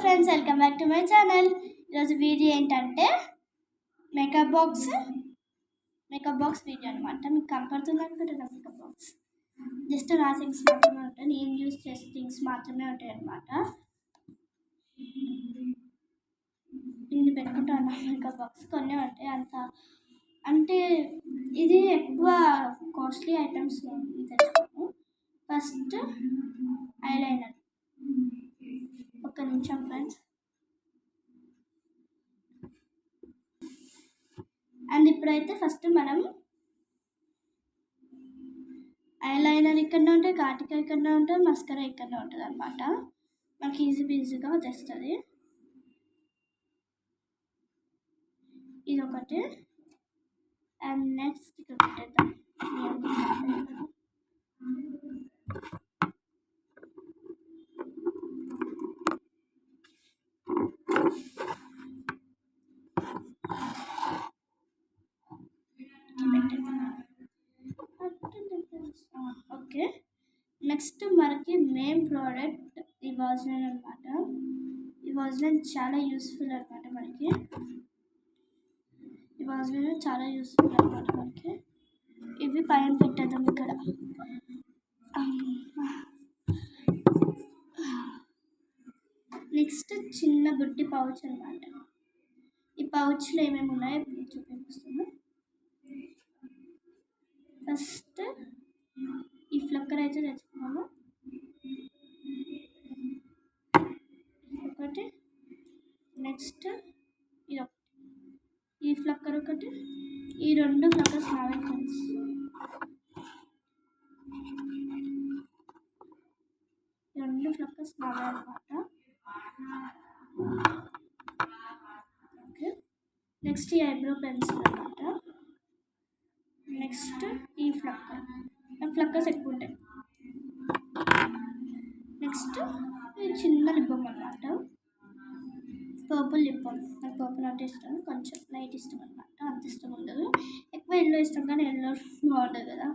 Friends, welcome back to my channel. ఈరోజు video ఏంటంటే makeup box video అనమాట. మీకు కనపడుతుంది అనుకుంటున్నా. మేకప్ బాక్స్ జస్ట్ నా థింగ్స్ మాత్రమే ఉంటాయి, నేను యూజ్ చేసే థింగ్స్ మాత్రమే ఉంటాయి అనమాట. నేను పెట్టుకుంటాను మేకప్ బాక్స్. కొన్ని ఉంటాయి అంత అంటే ఇది ఎక్కువ కాస్ట్లీ ఐటమ్స్ తెచ్చుకోను. ఫస్ట్ ఐలైనర్, ఒక్క నిమిషం ఫ్రెండ్స్. అండ్ ఇప్పుడైతే ఫస్ట్ మనం ఐలైనర్ ఇక్కడనే ఉంటుంది, కాటిక ఇక్కడనే ఉంటుంది, మస్కరా ఇక్కడనే ఉంటుంది అనమాట. మనకి ఈజీగా తెస్తుంది. ఇది ఒకటి. అండ్ నెక్స్ట్ ఇక్కడ పెట్టేద్దాం. ఓకే, నెక్స్ట్ మనకి మెయిన్ ప్రోడక్ట్ ఈ వాజ్లైన్ అనమాట. ఈ వాజ్లైన్ చాలా యూస్ఫుల్ అనమాట మనకి. ఈ వాజ్లైన్ చాలా యూస్ఫుల్ అనమాట మనకి. ఇవి పైన పెట్టేద్దాం ఇక్కడ. నెక్స్ట్ చిన్న బుట్టి పౌచ్ అనమాట. ఈ పౌచ్లో ఏమేమి ఉన్నాయో చూపిస్తున్నాను. ఫస్ట్ ఈ ఫ్లక్కర్ అయితే తెచ్చుకున్నాము ఒకటి. నెక్స్ట్ ఇది ఒకటి, ఈ ఫ్లక్కర్ ఒకటి. ఈ రెండు ఫ్లక్కర్స్ నావే ఫ్రెండ్స్. రెండు ఫ్లక్కర్స్ నావే అనమాట. ఓకే, నెక్స్ట్ ఈ ఐబ్రో పెన్సిల్ అనమాట. నెక్స్ట్ ఈ ఫ్లక్కర్స్ ఎక్కువ ఉంటాయి. నెక్స్ట్ ఈ చిన్న లిప్ బామ్ అనమాట. Purple lip balm. నాకు పర్పుల్ అంటే ఇష్టం, కొంచెం లైట్ ఇష్టం అనమాట. అంత ఇష్టం ఉండదు, ఎక్కువ ఎల్లో ఇష్టం, కానీ ఎల్లో బాగుంటుంది కదా.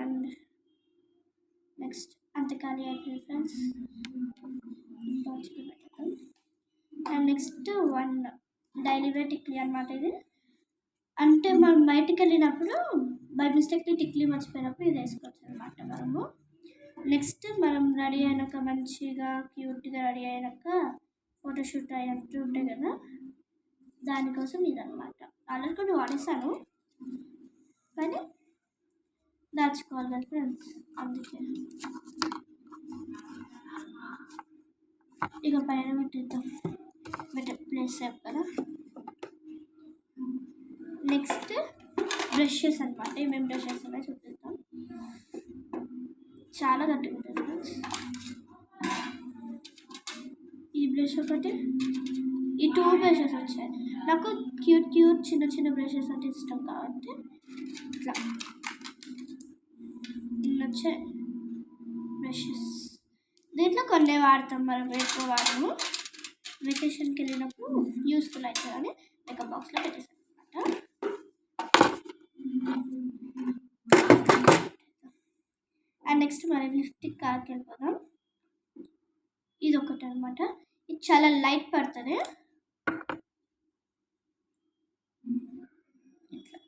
అండ్ నెక్స్ట్ అంతే ఖాళీ అయిపోయింది ఫ్రెండ్స్. పెట్టేద్దాం. And next one daily wear టిక్లీ అనమాట. ఇది అంటే మనం బయటికి వెళ్ళినప్పుడు బై మిస్టేక్లీ టిక్లీ మర్చిపోయినప్పుడు ఇది వేసుకోవచ్చు అనమాట మనము. నెక్స్ట్ మనం రెడీ అయినాక, మంచిగా క్యూట్గా రెడీ అయినాక ఫోటోషూట్ అయినట్టు ఉంటాయి కదా, దానికోసం ఇది అనమాట. ఆల్రెడీ కొన్ని వాడేసాను, కానీ దాచుకోవాలి కదా ఫ్రెండ్స్, అందుకే. ఇక పైన పెట్టేద్దాం, ప్లేస్ సేఫ్ కదా. నెక్స్ట్ బ్రషెస్ అనమాట. ఏమేమి బ్రషెస్ ఉన్నాయో చూపిద్దాం. చాలా గట్టిగా ఉంటుంది ఫ్రెండ్స్. ఈ బ్రష్ ఒకటి, ఈ 2 బ్రషెస్ వచ్చాయి. నాకు క్యూట్ చిన్న బ్రషెస్ అంటే ఇష్టం కాబట్టి ఇట్లా ఇన్ని వచ్చాయి బ్రషెస్. దీంట్లో కొన్ని వాడతాం, మనం ఎక్కువ వాడము. వెకేషన్కి వెళ్ళినప్పుడు యూస్ఫుల్ అవుతుంది అని మేకప్ బాక్స్లో పెట్టేసాను అనమాట. అండ్ నెక్స్ట్ మనం లిప్స్టిక్ కార్కి వెళ్ళిపోదాం. ఇది ఒకటి అనమాట. ఇది చాలా లైట్ పడుతుంది. ఇట్లా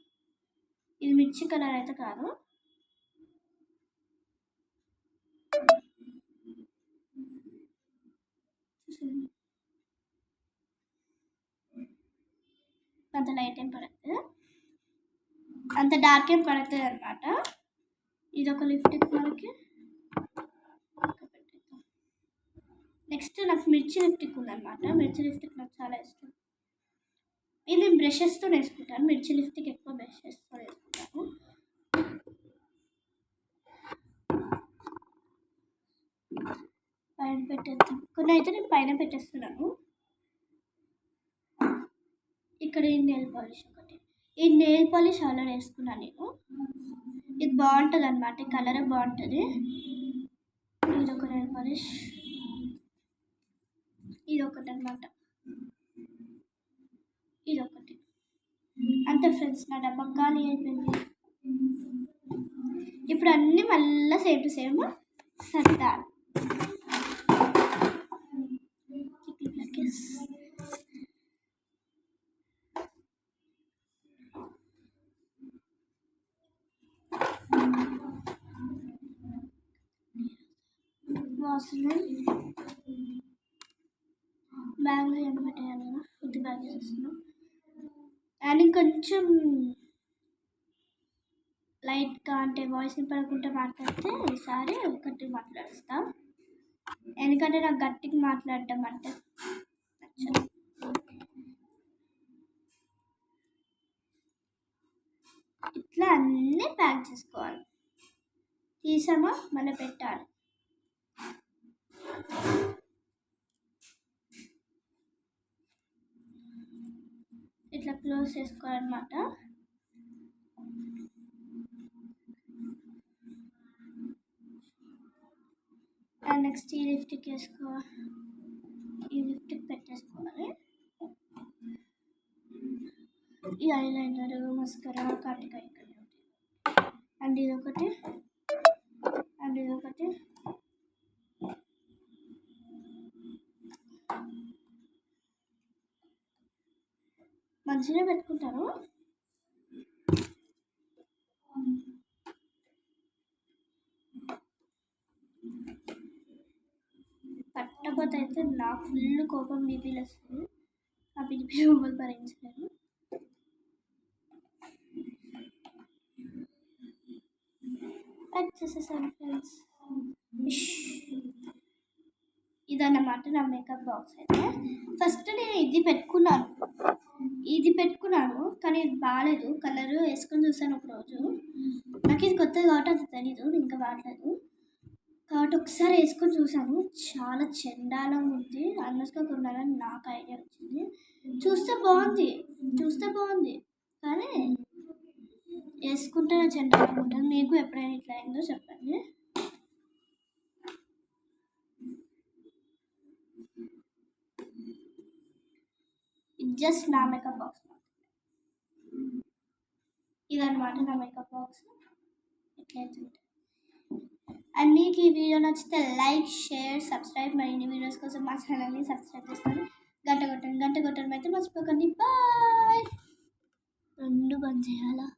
ఇది మిర్చి కలర్ అయితే కాదు. అంత లైట్ ఏం పడుతుంది, అంత డార్క్ ఏం పడుతుంది అనమాట. ఇది ఒక లిప్స్టిక్ మనకి. నెక్స్ట్ నాకు మిర్చి లిప్స్టిక్ ఉందన్నమాట. మిర్చి లిప్స్టిక్ నాకు చాలా ఇష్టం. ఇది నేను బ్రషెస్తో వేసుకుంటాను. మిర్చి లిప్స్టిక్ ఎక్కువ బ్రషెస్తో వేసుకుంటాను. పైన పెట్టేద్దాం. కొన్ని అయితే నేను పైన పెట్టేస్తున్నాను. ఇక్కడ ఈ నెయిల్ పాలిష్ ఒకటి. ఈ నెయిల్ పాలిష్ ఆల్రెడీ వేసుకున్నాను నేను. ఇది బాగుంటుంది అనమాట, కలర్ బాగుంటుంది. ఇది ఒక నెయిల్ పాలిష్, ఇది ఒకటి అనమాట. ఇది ఒకటి. అంతే ఫ్రెండ్స్, నా డబ్బా ఖాళీ అయిపోయింది. ఇప్పుడు అన్నీ మళ్ళీ సేమ్ టు సేమ్ సర్దాలి. అవసరం బ్యాగ్లో ఎండ పెట్టేయాలి కదా, ఇది బ్యాగ్ చేస్తున్నాం. అండ్ ఇంకొంచెం లైట్గా అంటే వాయిస్ పడకుండా మాట్లాడితే ఈసారి ఒకటి మాట్లాడుస్తా, ఎందుకంటే నాకు గట్టిగా మాట్లాడటం అంటే నచ్చదు. ఇట్లా అన్నీ ప్యాక్ చేసుకోవాలి. తీసామా మళ్ళీ పెట్టాలి. ఇట్లా క్లోజ్ చేసుకోవాలన్నమాట. అండ్ నెక్స్ట్ ఈ లిప్స్టిక్ ఈ లిప్స్టిక్ పెట్టేసుకోవాలి. ఈ ఐలైనర్, మస్కరా, కాటికా ఇక్కడ అండ్ ఇదొకటి అండ్ ఇదొకటి. మంచిగా పెట్టుకుంటారు. పట్టకపోతే అయితే నాకు ఫుల్ కోపం, బీపీలు వస్తుంది. ఆ బీపీ రూపాయలు భరించలేరు. ప్యాక్ చేసేసాను ఫ్రెండ్స్. ఇదన్నమాట నా మేకప్ బాక్స్. అయితే ఫస్ట్ నేను ఇది పెట్టుకున్నాను కానీ ఇది బాగాలేదు. కలర్ వేసుకొని చూసాను ఒకరోజు. నాకు ఇది కొత్తది కాబట్టి అది తెలీదు, ఇంకా వాడలేదు కాబట్టి ఒకసారి వేసుకొని చూసాను. చాలా చండాలంగా ఉంది. అన్నస్గా కొనాలని నాకు ఐడియా వచ్చింది. చూస్తే బాగుంది కానీ వేసుకుంటే చండాలంగా ఉంటుంది. మీకు ఎప్పుడైనా ఇట్లా అయిందో చెప్పండి. జస్ట్ నా మేకప్ బాక్స్ ఇదన్నమాట. నా మేకప్ బాక్స్ ఇట్లయితే ఉంటుంది. అండ్ మీకు ఈ వీడియో నచ్చితే లైక్, షేర్, సబ్స్క్రైబ్. మరిన్ని వీడియోస్ కోసం మా ఛానల్ని సబ్స్క్రైబ్ చేసుకొని గంట కొట్టడం అయితే మర్చిపోకండి. బాయ్. 2 బంద్ చేయాలా?